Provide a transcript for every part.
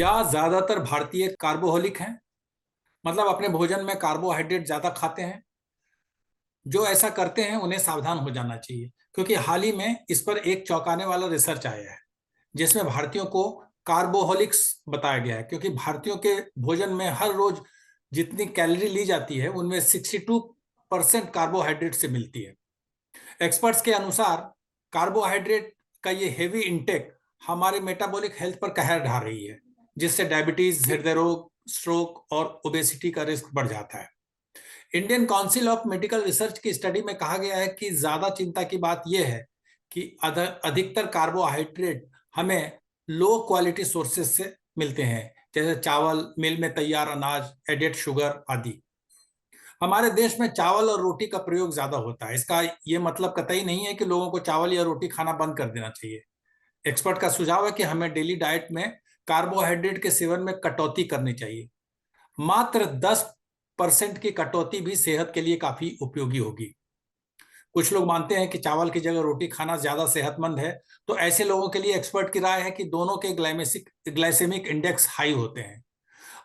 क्या ज्यादातर भारतीय कार्बोहलिक हैं? मतलब अपने भोजन में कार्बोहाइड्रेट ज्यादा खाते हैं? जो ऐसा करते हैं उन्हें सावधान हो जाना चाहिए, क्योंकि हाल ही में इस पर एक चौंकाने वाला रिसर्च आया है जिसमें भारतीयों को कार्बोहलिक्स बताया गया है। क्योंकि भारतीयों के भोजन में हर रोज जितनी कैलोरी ली जाती है उनमें 62% कार्बोहाइड्रेट से मिलती है। एक्सपर्ट्स के अनुसार कार्बोहाइड्रेट का ये हेवी इंटेक हमारे मेटाबॉलिक हेल्थ पर कहर ढा रही है, जिससे डायबिटीज, हृदय रोग, स्ट्रोक और ओबेसिटी का रिस्क बढ़ जाता है। Indian council of medical research की स्टडी में कहा गया है कि ज्यादा चिंता की बात यह है कि अधिकतर कार्बोहाइड्रेट हमें लो क्वालिटी सोर्सेज से मिलते हैं, जैसे चावल, मिल में तैयार अनाज, एडेड शुगर आदि। हमारे देश में चावल और रोटी का प्रयोग ज्यादा होता है। इसका ये मतलब कतई नहीं है कि लोगों को चावल या रोटी खाना बंद कर देना चाहिए। एक्सपर्ट का सुझाव है कि हमें डेली डाइट में कार्बोहाइड्रेट के सेवन में कटौती करनी चाहिए। मात्र 10% की कटौती भी सेहत के लिए काफी उपयोगी होगी। कुछ लोग मानते हैं कि चावल की जगह रोटी खाना ज्यादा सेहतमंद है, तो ऐसे लोगों के लिए एक्सपर्ट की राय है कि दोनों के ग्लाइसेमिक इंडेक्स हाई होते हैं।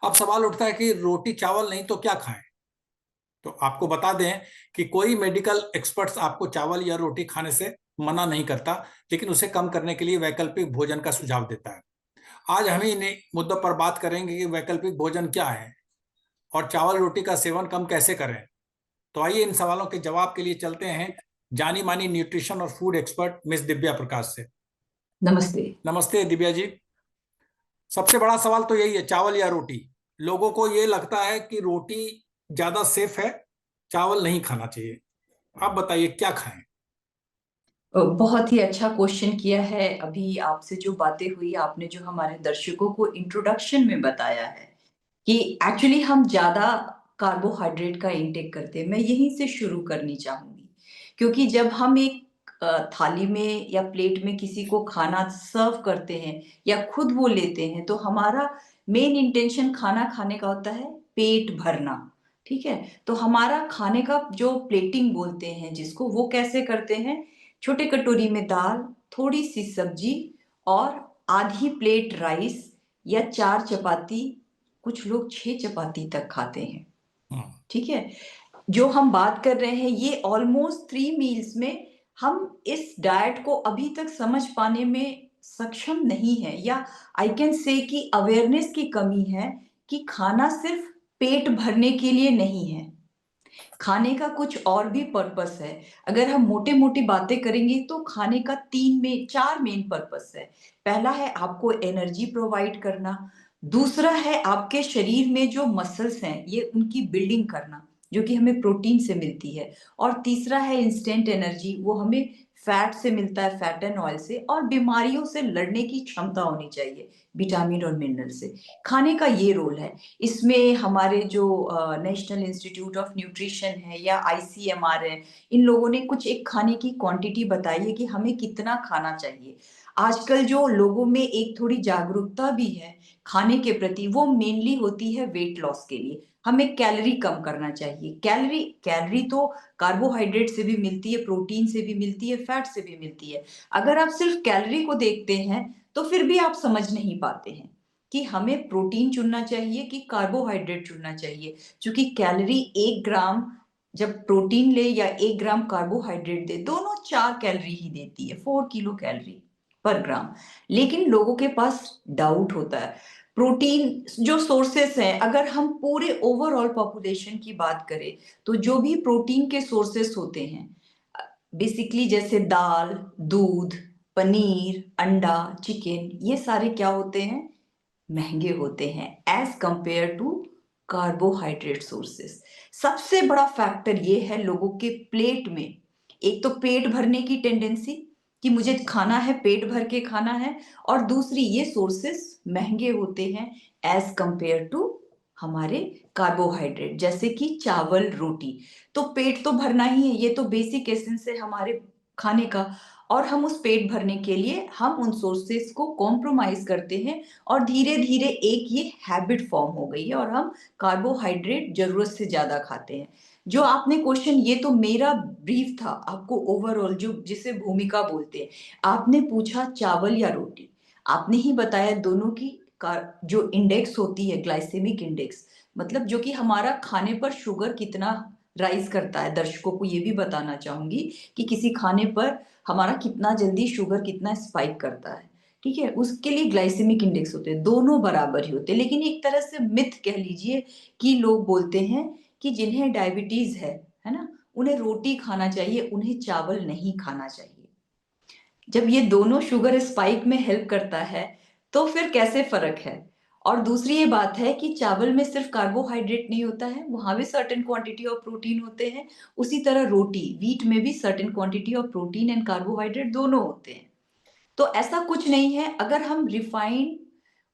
अब सवाल उठता है कि रोटी चावल नहीं तो क्या खाएं? तो आपको बता दें कि कोई मेडिकल एक्सपर्ट्स आपको चावल या रोटी खाने से मना नहीं करता, लेकिन उसे कम करने के लिए वैकल्पिक भोजन का सुझाव देता है। आज हम इन मुद्दों पर बात करेंगे कि वैकल्पिक भोजन क्या है और चावल रोटी का सेवन कम कैसे करें। तो आइए इन सवालों के जवाब के लिए चलते हैं जानी मानी न्यूट्रिशन और फूड एक्सपर्ट मिस दिव्या प्रकाश से। नमस्ते। नमस्ते दिव्या जी। सबसे बड़ा सवाल तो यही है, चावल या रोटी। लोगों को ये लगता है कि रोटी ज्यादा सेफ है, चावल नहीं खाना चाहिए। आप बताइए क्या खाएं? बहुत ही अच्छा क्वेश्चन किया है। अभी आपसे जो बातें हुई, आपने जो हमारे दर्शकों को इंट्रोडक्शन में बताया है कि एक्चुअली हम ज्यादा कार्बोहाइड्रेट का इंटेक करते हैं, मैं यहीं से शुरू करनी चाहूंगी। क्योंकि जब हम एक थाली में या प्लेट में किसी को खाना सर्व करते हैं या खुद वो लेते हैं, तो हमारा मेन इंटेंशन खाना खाने का होता है पेट भरना। ठीक है, तो हमारा खाने का जो प्लेटिंग बोलते हैं जिसको, वो कैसे करते हैं? छोटे कटोरी में दाल, थोड़ी सी सब्जी और आधी प्लेट राइस या 4 चपाती, कुछ लोग 6 चपाती तक खाते हैं। हम्म। ठीक है, जो हम बात कर रहे हैं ये ऑलमोस्ट 3 मील्स में हम इस डाइट को अभी तक समझ पाने में सक्षम नहीं है, या आई कैन से कि अवेयरनेस की कमी है कि खाना सिर्फ पेट भरने के लिए नहीं है, खाने का कुछ और भी पर्पस है। अगर हम मोटे मोटी बातें करेंगे तो खाने का 4 मेन पर्पस है। पहला है आपको एनर्जी प्रोवाइड करना, दूसरा है आपके शरीर में जो मसल्स हैं ये उनकी बिल्डिंग करना, जो कि हमें प्रोटीन से मिलती है, और तीसरा है इंस्टेंट एनर्जी, वो हमें फैट से मिलता है, फैट एंड ऑयल से, और बीमारियों से लड़ने की क्षमता होनी चाहिए विटामिन और मिनरल से। खाने का ये रोल है। इसमें हमारे जो नेशनल इंस्टीट्यूट ऑफ न्यूट्रिशन है या आईसीएमआर है, इन लोगों ने कुछ एक खाने की क्वांटिटी बताई है कि हमें कितना खाना चाहिए। आजकल जो लोगों में एक थोड़ी जागरूकता भी है खाने के प्रति, वो मेनली होती है वेट लॉस के लिए। हमें कैलोरी कम करना चाहिए। कैलोरी कैलोरी तो कार्बोहाइड्रेट से भी मिलती है, प्रोटीन से भी मिलती है, फैट से भी मिलती है। अगर आप सिर्फ कैलोरी को देखते हैं तो फिर भी आप समझ नहीं पाते हैं कि हमें प्रोटीन चुनना चाहिए कि कार्बोहाइड्रेट चुनना चाहिए। क्योंकि कैलोरी 1 ग्राम जब प्रोटीन ले या 1 ग्राम कार्बोहाइड्रेट दे, दोनों 4 कैलोरी ही देती है, 4 किलो कैलोरी पर ग्राम। लेकिन लोगों के पास डाउट होता है। प्रोटीन जो सोर्सेस हैं, अगर हम पूरे ओवरऑल पॉपुलेशन की बात करें तो जो भी प्रोटीन के सोर्सेस होते हैं, बेसिकली जैसे दाल, दूध, पनीर, अंडा, चिकन, ये सारे क्या होते हैं? महंगे होते हैं as compare to carbohydrate sources. सबसे बड़ा फैक्टर ये है लोगों के प्लेट में, एक तो पेट भरने की टेंडेंसी कि मुझे खाना है, पेट भर के खाना है, और दूसरी ये सोर्सेस महंगे होते हैं एज कंपेयर टू हमारे कार्बोहाइड्रेट, जैसे कि चावल, रोटी। तो पेट तो भरना ही है, ये तो बेसिक एसेंस है हमारे खाने का, और हम उस पेट भरने के लिए हम उन सोर्सेस को कॉम्प्रोमाइज करते हैं, और धीरे धीरे एक ये हैबिट फॉर्म हो गई है और हम कार्बोहाइड्रेट जरूरत से ज्यादा खाते हैं। जो आपने क्वेश्चन, ये तो मेरा ब्रीफ था आपको ओवरऑल, जो जिसे भूमिका बोलते हैं। आपने पूछा चावल या रोटी, आपने ही बताया दोनों की का जो इंडेक्स होती है, ग्लाइसेमिक इंडेक्स, मतलब जो कि हमारा खाने पर शुगर कितना राइज करता है। दर्शकों को ये भी बताना चाहूंगी कि किसी खाने पर हमारा कितना जल्दी शुगर कितना स्पाइक करता है, ठीक है, उसके लिए ग्लाइसेमिक इंडेक्स होते हैं, दोनों बराबर ही होते हैं। लेकिन एक तरह से मिथ कह लीजिए कि लोग बोलते हैं कि जिन्हें डायबिटीज है ना, उन्हें रोटी खाना चाहिए, उन्हें चावल नहीं खाना चाहिए। जब ये दोनों शुगर स्पाइक में हेल्प करता है तो फिर कैसे फर्क है। और दूसरी ये बात है कि चावल में सिर्फ कार्बोहाइड्रेट नहीं होता है, वहां भी सर्टेन क्वांटिटी ऑफ प्रोटीन होते हैं। उसी तरह रोटी, वीट में भी certain quantity of protein and carbohydrate दोनों होते हैं। तो ऐसा कुछ नहीं है। अगर हम रिफाइंड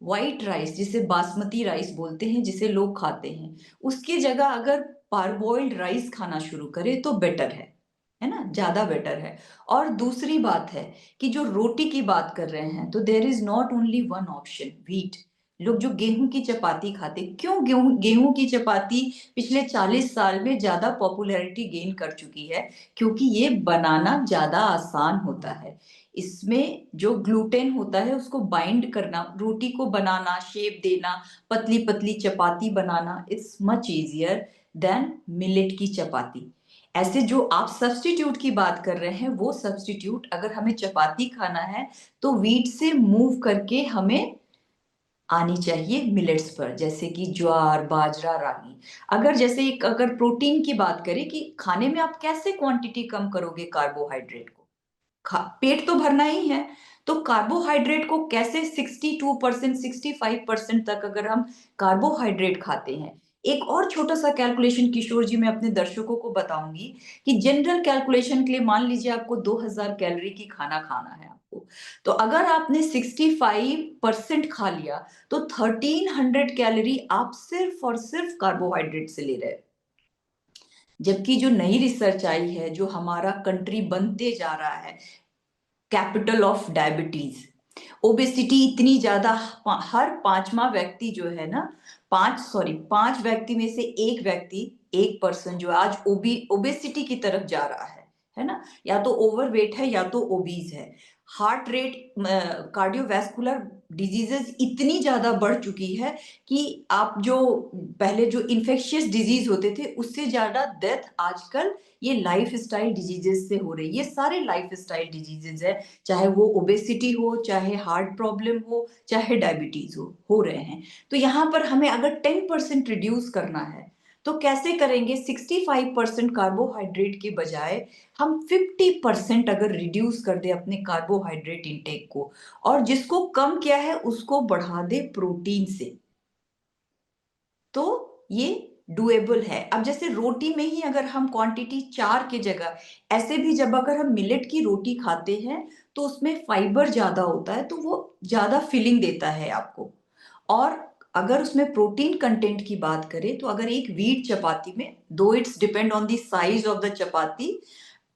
व्हाइट राइस, जिसे बासमती राइस बोलते हैं, जिसे लोग खाते हैं, उसकी जगह अगर पारबॉइल्ड राइस खाना शुरू करें तो बेटर है ना, ज्यादा बेटर है। और दूसरी बात है कि जो रोटी की बात कर रहे हैं, तो there is not only one option, wheat. लोग जो गेहूं की चपाती खाते, क्यों गेहूं की चपाती पिछले 40 साल में ज्यादा पॉपुलैरिटी गेन कर चुकी है? क्योंकि ये बनाना ज्यादा आसान होता है। इसमें जो ग्लूटेन होता है उसको बाइंड करना, रोटी को बनाना, शेप देना, पतली पतली चपाती बनाना, it's much easier than millet की चपाती। ऐसे जो आप सब्स्टिट्यूट की बात कर रहे हैं, वो सब्स्टिट्यूट अगर हमें चपाती खाना है तो व्हीट से मूव करके हमें आनी चाहिए मिलेट्स पर, जैसे कि ज्वार, बाजरा, रागी। अगर जैसे अगर प्रोटीन की बात करें कि खाने में आप कैसे क्वांटिटी कम करोगे कार्बोहाइड्रेट को, पेट तो भरना ही है, तो कार्बोहाइड्रेट को कैसे 62% 65% तक अगर हम कार्बोहाइड्रेट खाते हैं। एक और छोटा सा कैलकुलेशन किशोर जी मैं अपने दर्शकों को बताऊंगी कि जनरल कैलकुलेशन के लिए मान लीजिए आपको 2000 कैलोरी की खाना खाना है आपको, तो अगर आपने 65% खा लिया तो 1300 कैलोरी आप सिर्फ और सिर्फ कार्बोहाइड्रेट से ले रहे हैं। जबकि जो नई रिसर्च आई है, जो हमारा कंट्री बनते जा रहा है कैपिटल ऑफ डायबिटीज, ओबेसिटी इतनी ज्यादा, हर पांचवा व्यक्ति जो है ना, पांच व्यक्ति में से एक व्यक्ति, एक पर्सन जो आज ओबेसिटी की तरफ जा रहा है ना, या तो ओवरवेट है या तो ओबीज है। हार्ट रेट, कार्डियोवैस्कुलर डिजीजेस इतनी ज्यादा बढ़ चुकी है कि आप जो पहले जो इन्फेक्शियस डिजीज होते थे उससे ज्यादा डेथ आजकल ये लाइफ स्टाइल डिजीजेस से हो रही है। ये सारे लाइफ स्टाइल डिजीजेस है, चाहे वो ओबेसिटी हो, चाहे हार्ट प्रॉब्लम हो, चाहे डायबिटीज हो रहे हैं। तो यहाँ पर हमें अगर 10% रिड्यूस करना है तो कैसे करेंगे? 65% कार्बोहाइड्रेट के बजाय हम 50% अगर रिड्यूस कर दे अपने कार्बोहाइड्रेट इंटेक को, और जिसको कम किया है उसको बढ़ा दे प्रोटीन से, तो ये डुएबल है। अब जैसे रोटी में ही अगर हम क्वांटिटी 4 की जगह, ऐसे भी जब अगर हम मिलेट की रोटी खाते हैं तो उसमें फाइबर ज्यादा होता है, तो वो ज्यादा फिलिंग देता है आपको। और अगर उसमें प्रोटीन कंटेंट की बात करें तो अगर एक व्हीट चपाती में, दो it's depend on the size of the chapati,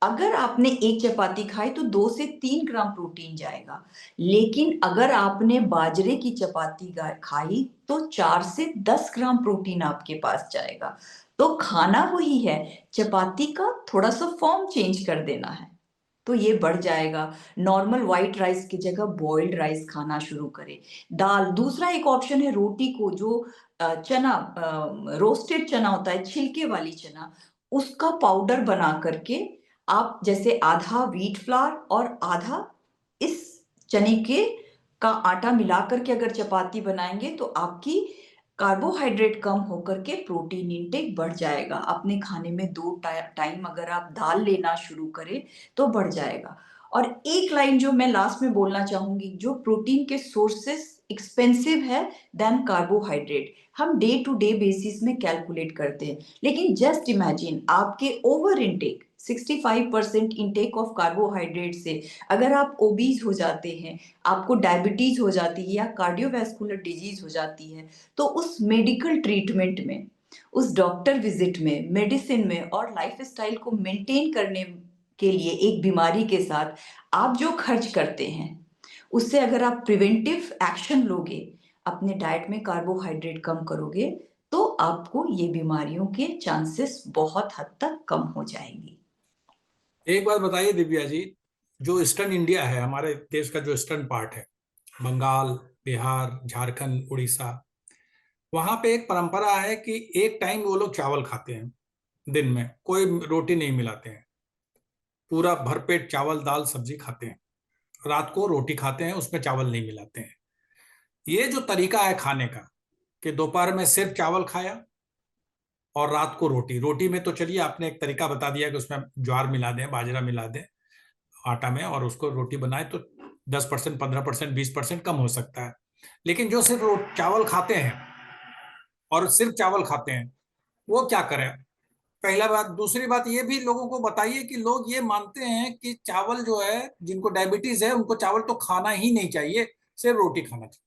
अगर आपने एक चपाती खाई तो 2 से 3 ग्राम प्रोटीन जाएगा। लेकिन अगर आपने बाजरे की चपाती खाई तो 4 से 10 ग्राम प्रोटीन आपके पास जाएगा। तो खाना वही है, चपाती का थोड़ा सा फॉर्म चेंज कर देना है तो ये बढ़ जाएगा। नॉर्मल व्हाइट राइस की जगह बॉइल्ड राइस खाना शुरू करें। दाल, दूसरा एक ऑप्शन है रोटी को, जो चना, रोस्टेड चना होता है, छिलके वाली चना, उसका पाउडर बना करके आप जैसे आधा व्हीट फ्लावर और आधा इस चने के का आटा मिला करके अगर चपाती बनाएंगे तो आपकी कार्बोहाइड्रेट कम होकर के प्रोटीन इंटेक बढ़ जाएगा। अपने खाने में 2 टाइम अगर आप दाल लेना शुरू करें तो बढ़ जाएगा। और एक लाइन जो मैं लास्ट में बोलना चाहूंगी, जो प्रोटीन के सोर्सेस एक्सपेंसिव है देन कार्बोहाइड्रेट, हम डे टू डे बेसिस में कैलकुलेट करते हैं। लेकिन जस्ट इमेजिन आपके over intake 65% intake of carbohydrate से अगर आप ओबीज हो जाते हैं, आपको डायबिटीज हो जाती है या कार्डियोवैस्कुलर डिजीज हो जाती है, तो उस मेडिकल ट्रीटमेंट में, उस डॉक्टर विजिट में, मेडिसिन में और लाइफस्टाइल को मेंटेन करने के लिए एक बीमारी के साथ आप जो खर्च करते हैं, उससे अगर आप प्रिवेंटिव एक्शन लोगे, अपने डाइट में कार्बोहाइड्रेट कम करोगे, तो आपको ये बीमारियों के चांसेस बहुत हद तक कम हो जाएंगी। एक बात बताइए दिव्या जी, जो ईस्टर्न इंडिया है, हमारे देश का जो ईस्टर्न पार्ट है, बंगाल, बिहार, झारखंड, उड़ीसा, वहां पे एक परंपरा है कि एक टाइम वो लोग चावल खाते हैं, दिन में कोई रोटी नहीं मिलाते हैं, पूरा भरपेट चावल दाल सब्जी खाते हैं, रात को रोटी खाते हैं, उसमें चावल नहीं मिलाते हैं। ये जो तरीका है खाने का, कि दोपहर में सिर्फ चावल खाया और रात को रोटी, रोटी में तो चलिए आपने एक तरीका बता दिया कि उसमें ज्वार मिला दें, बाजरा मिला दें आटा में और उसको रोटी बनाए, तो 10%, 15%, 20% कम हो सकता है। लेकिन जो सिर्फ चावल खाते हैं और सिर्फ चावल खाते हैं, वो क्या करें? पहला बात। दूसरी बात ये भी लोगों को बताइए कि लोग ये मानते हैं कि चावल जो है, जिनको डायबिटीज है उनको चावल तो खाना ही नहीं चाहिए, सिर्फ रोटी खाना चाहिए।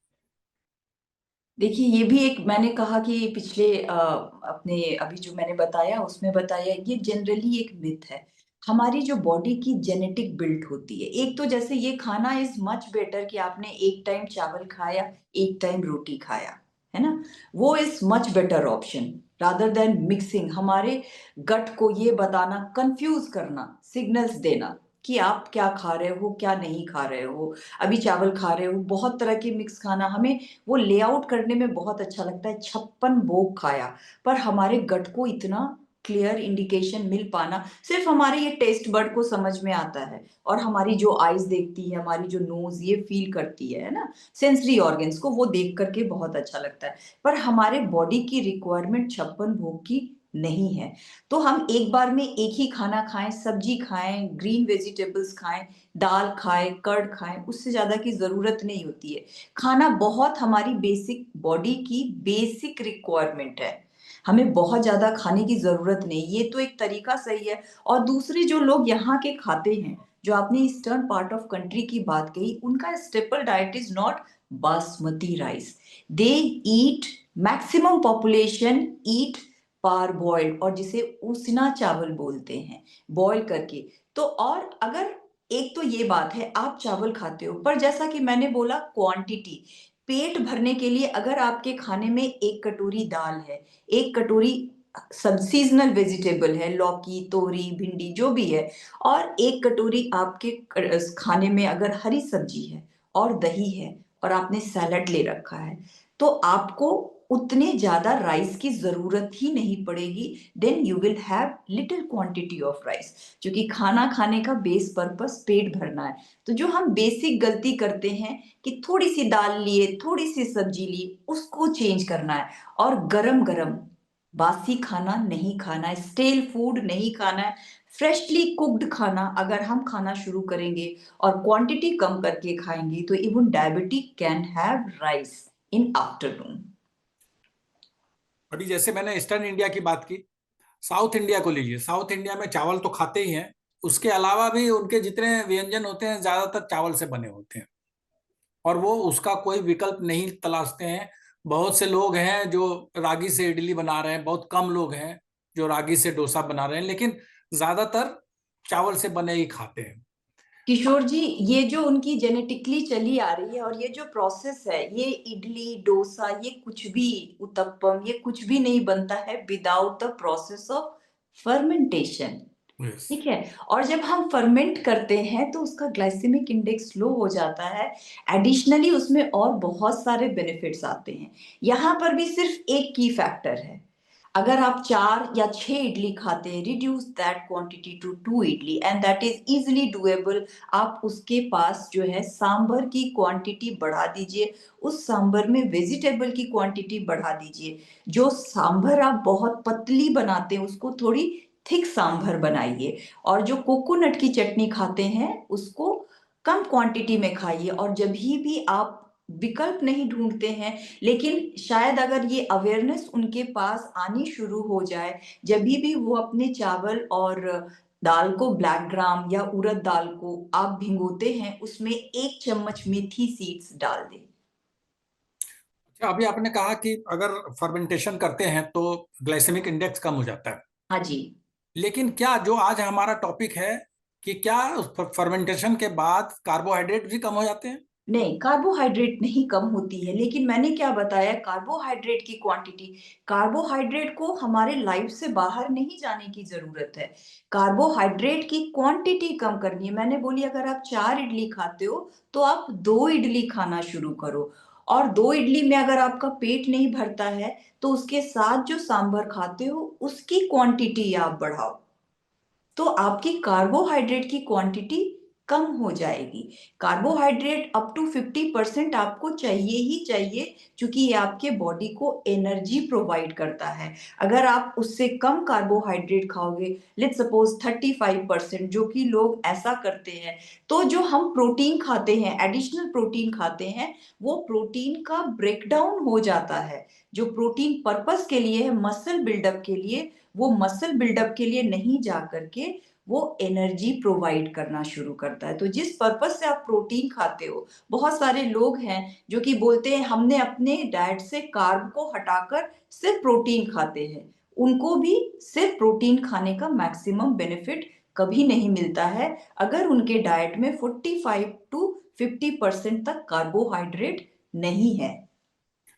देखिए, ये भी एक मैंने कहा कि पिछले अपने अभी जो मैंने बताया उसमें बताया, ये जनरली एक मिथ है। हमारी जो बॉडी की जेनेटिक बिल्ट होती है, एक तो जैसे ये खाना इज़ मच बेटर कि आपने एक टाइम चावल खाया, एक टाइम रोटी खाया, है ना? वो is much better option rather than mixing, हमारे गट को ये बताना, कन्फ्यूज़ करना, सिग्नल्स देना कि आप क्या खा रहे हो, क्या नहीं खा रहे हो। अभी चावल खा रहे हो, बहुत तरह के मिक्स खाना हमें वो लेआउट करने में बहुत अच्छा लगता है, 56 भोग खाया, पर हमारे गट को इतना क्लियर इंडिकेशन मिल पाना सिर्फ हमारे ये टेस्ट बड को समझ में आता है, और हमारी जो आईज देखती है, हमारी जो नोज ये फील करती है ना, सेंसरी ऑर्गन्स को वो देख करके बहुत अच्छा लगता है, पर हमारे बॉडी की रिक्वायरमेंट 56 भोग की नहीं है। तो हम एक बार में एक ही खाना खाएं, सब्जी खाएं, ग्रीन वेजिटेबल्स खाएं, दाल खाएं, कर्ड खाएं, उससे ज्यादा की जरूरत नहीं होती है। खाना बहुत हमारी बेसिक बॉडी की बेसिक रिक्वायरमेंट है, हमें बहुत ज़्यादा खाने की ज़रूरत नहीं, ये तो एक तरीका सही है। और दूसरे जो लोग यहाँ के खाते हैं, जो आपने ईस्टर्न पार्ट ऑफ कंट्री की बात कही, उनका staple diet is not basmati rice, they eat, maximum population eat parboiled, और जिसे उसना चावल बोलते हैं, बॉयल करके। तो और अगर एक तो ये बात है आप चावल खाते हो, पर जैसा कि मैंने बोला क्वांटिटी, पेट भरने के लिए अगर आपके खाने में 1 कटोरी दाल है, 1 कटोरी सब सीज़नल वेजिटेबल है, लौकी, तोरी, भिंडी जो भी है, और 1 कटोरी आपके खाने में अगर हरी सब्जी है और दही है और आपने सैलेड ले रखा है, तो आपको उतने ज़्यादा राइस की ज़रूरत ही नहीं पड़ेगी। Then you will have little quantity of rice, क्योंकि खाना खाने का बेस पर्पस पेट भरना है। तो जो हम बेसिक गलती करते हैं कि थोड़ी-सी दाल लिए, थोड़ी-सी सब्जी ली, उसको चेंज करना है, और गरम-गरम बासी खाना नहीं खाना है, स्टेल फूड नहीं खाना है, फ्रेशली कुक्ड खाना अगर हम खाना शुरू करेंगे और क्वांटिटी कम करके खाएँगे, तो even diabetic can have rice in afternoon. अभी जैसे मैंने ईस्टर्न इंडिया की बात की, साउथ इंडिया को लीजिए। साउथ इंडिया में चावल तो खाते ही हैं, उसके अलावा भी उनके जितने व्यंजन होते हैं ज्यादातर चावल से बने होते हैं, और वो उसका कोई विकल्प नहीं तलाशते हैं। बहुत से लोग हैं जो रागी से इडली बना रहे हैं, बहुत कम लोग हैं जो रागी से डोसा बना रहे हैं, लेकिन ज्यादातर चावल से बने ही खाते हैं। किशोर जी, ये जो उनकी जेनेटिकली चली आ रही है और ये जो प्रोसेस है, ये इडली, डोसा, ये कुछ भी, उत्तपम, ये कुछ भी नहीं बनता है without the process of fermentation. Yes. ठीक है? और जब हम फर्मेंट करते हैं तो उसका ग्लाइसेमिक इंडेक्स लो हो जाता है। एडिशनली उसमें और बहुत सारे बेनिफिट्स आते हैं। यहाँ पर भी सिर्फ एक की फैक्टर है। अगर आप 4 या 6 इडली खाते हैं, reduce that quantity to 2 idli and that is easily doable. आप उसके पास जो है सांभर की क्वांटिटी बढ़ा दीजिए, उस सांभर में वेजिटेबल की क्वांटिटी बढ़ा दीजिए। जो सांभर आप बहुत पतली बनाते हैं उसको थोड़ी थिक सांभर बनाइए, और जो कोकोनट की चटनी खाते हैं उसको कम क्वांटिटी में खाइए। और जब भी आप विकल्प नहीं ढूंढते हैं, लेकिन शायद अगर ये अवेयरनेस उनके पास आनी शुरू हो जाए, जब भी वो अपने चावल और दाल को, ब्लैक ग्राम या उड़द दाल को आप भिगोते हैं, उसमें 1 चम्मच मेथी सीड्स डाल दें। अच्छा, अभी आपने कहा कि अगर फर्मेंटेशन करते हैं तो ग्लाइसेमिक इंडेक्स कम हो जाता है, हाँ जी। लेकिन क्या जो आज हमारा टॉपिक है कि क्या फर्मेंटेशन के बाद कार्बोहाइड्रेट भी कम हो जाते हैं? नहीं, कार्बोहाइड्रेट नहीं कम होती है, लेकिन मैंने क्या बताया, कार्बोहाइड्रेट की क्वांटिटी, कार्बोहाइड्रेट को हमारे लाइफ से बाहर नहीं जाने की ज़रूरत है। कार्बोहाइड्रेट की क्वांटिटी कम करनी है। मैंने बोली अगर आप 4 इडली खाते हो, तो आप 2 इडली खाना शुरू करो। और 2 इडली में अगर आपका पेट नहीं भरता है, तो उसके साथ जो सांभर खाते हो, उसकी क्वांटिटी आप बढ़ाओ। तो आपकी कार्बोहाइड्रेट की क्वांटिटी कम हो जाएगी। कार्बोहाइड्रेट अप टू 50% आपको चाहिए ही चाहिए, क्योंकि ये आपके बॉडी को एनर्जी प्रोवाइड करता है। अगर आप उससे कम कार्बोहाइड्रेट खाओगे, लेट्स सपोज 35%, जो कि लोग ऐसा करते हैं, तो जो हम प्रोटीन खाते हैं, एडिशनल प्रोटीन खाते हैं, वो प्रोटीन का ब्रेकडाउन हो जाता है। जो प्रोटीन पर्पस के लिए है, मसल बिल्डअप के लिए, वो मसल बिल्डअप के लिए नहीं जा करके वो एनर्जी प्रोवाइड करना शुरू करता है। तो जिस पर्पस से आप प्रोटीन खाते हो, बहुत सारे लोग हैं जो कि बोलते हैं हमने अपने डाइट से कार्ब को हटाकर सिर्फ प्रोटीन खाते हैं। उनको भी सिर्फ प्रोटीन खाने का मैक्सिमम बेनिफिट कभी नहीं मिलता है, अगर उनके डाइट में 45 टू 50% तक कार्बोहाइड्रेट नहीं है।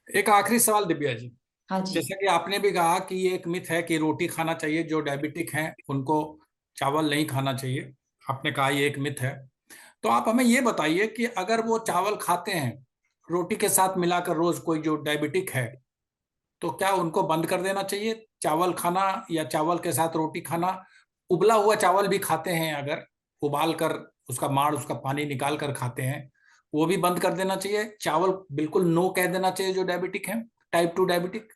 एक आखिरी सवाल दिव्या जी, हाँ जी। जैसा कि आपने भी कहा कि ये एक मिथ है कि रोटी खाना चाहिए, जो डायबिटिक हैं उनको चावल नहीं खाना चाहिए, आपने कहा ये एक मिथ है। तो आप हमें ये बताइए कि अगर वो चावल खाते हैं रोटी के साथ मिलाकर रोज, कोई जो डायबिटिक है, तो क्या उनको बंद कर देना चाहिए चावल खाना, या चावल के साथ रोटी खाना? उबला हुआ चावल भी खाते हैं, अगर उबाल कर उसका माड़, उसका पानी निकाल कर खाते हैं, वो भी बंद कर देना चाहिए? चावल बिल्कुल नो कह देना चाहिए जो डायबिटिक है, टाइप 2 डायबिटिक?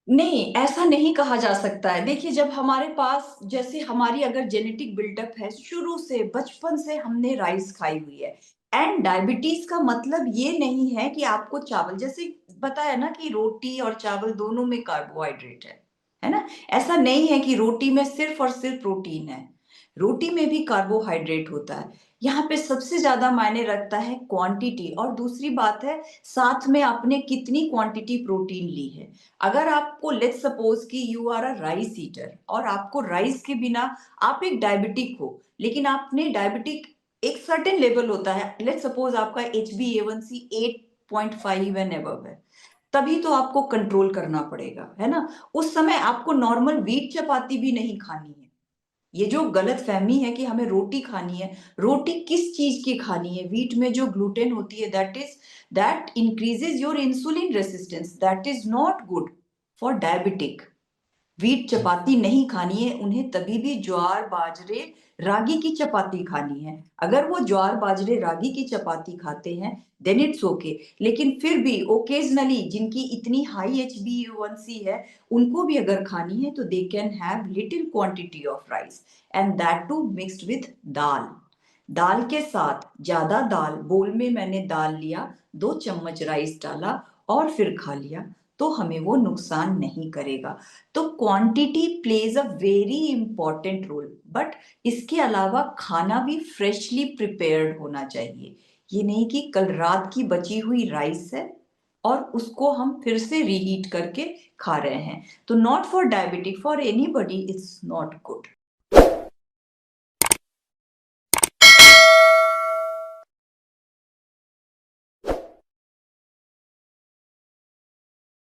नहीं, ऐसा नहीं कहा जा सकता है। देखिए, जब हमारे पास, जैसे हमारी अगर जेनेटिक बिल्डअप है, शुरू से बचपन से हमने राइस खाई हुई है, एंड डायबिटीज का मतलब ये नहीं है कि आपको चावल, जैसे बताया ना कि रोटी और चावल दोनों में कार्बोहाइड्रेट है ना? ऐसा नहीं है कि रोटी में सिर्फ और सिर्फ प्रोटीन है, रोटी में भी कार्बोहाइड्रेट होता है। यहाँ पे सबसे ज्यादा मायने रखता है क्वांटिटी, और दूसरी बात है साथ में आपने कितनी क्वांटिटी प्रोटीन ली है। अगर आपको, लेट्स सपोज कि you are a rice eater, और आपको राइस के बिना, आप एक डायबिटिक हो, लेकिन आपने डायबिटिक, एक सर्टेन लेवल होता है, लेट्स सपोज आपका HbA1c 8.5 एंड अबव है, तभी तो आपको कंट्रोल करना पड़ेगा, है ना? उस समय आपको नॉर्मल व्हीट चपाती भी नहीं खानी है। ये जो गलत फहमी है कि हमें रोटी खानी है, रोटी किस चीज की खानी है? व्हीट में जो ग्लूटेन होती है, that increases your insulin resistance, that is not good for diabetic. Wheat chapati नहीं खानी है उन्हें, तभी भी ज्वार बाजरे रागी की चपाती खानी है। अगर वो ज्वार बाजरे रागी की चपाती खाते हैं, देन इट्स ओके। लेकिन फिर भी ओकेजनली, जिनकी इतनी हाई HbA1c है, उनको भी अगर खानी है, तो they can have little quantity of rice, and that too mixed with dal. दाल के साथ, ज्यादा दाल, बोल में मैंने दाल लिया, 2 चम्मच राइस डाला और फिर खा लिया, तो हमें वो नुकसान नहीं करेगा। तो quantity plays a very important role, but इसके अलावा खाना भी फ्रेशली प्रिपेयर्ड होना चाहिए। ये नहीं कि कल रात की बची हुई राइस है और उसको हम फिर से रीहीट करके खा रहे हैं। तो not for diabetic, for anybody it's not good.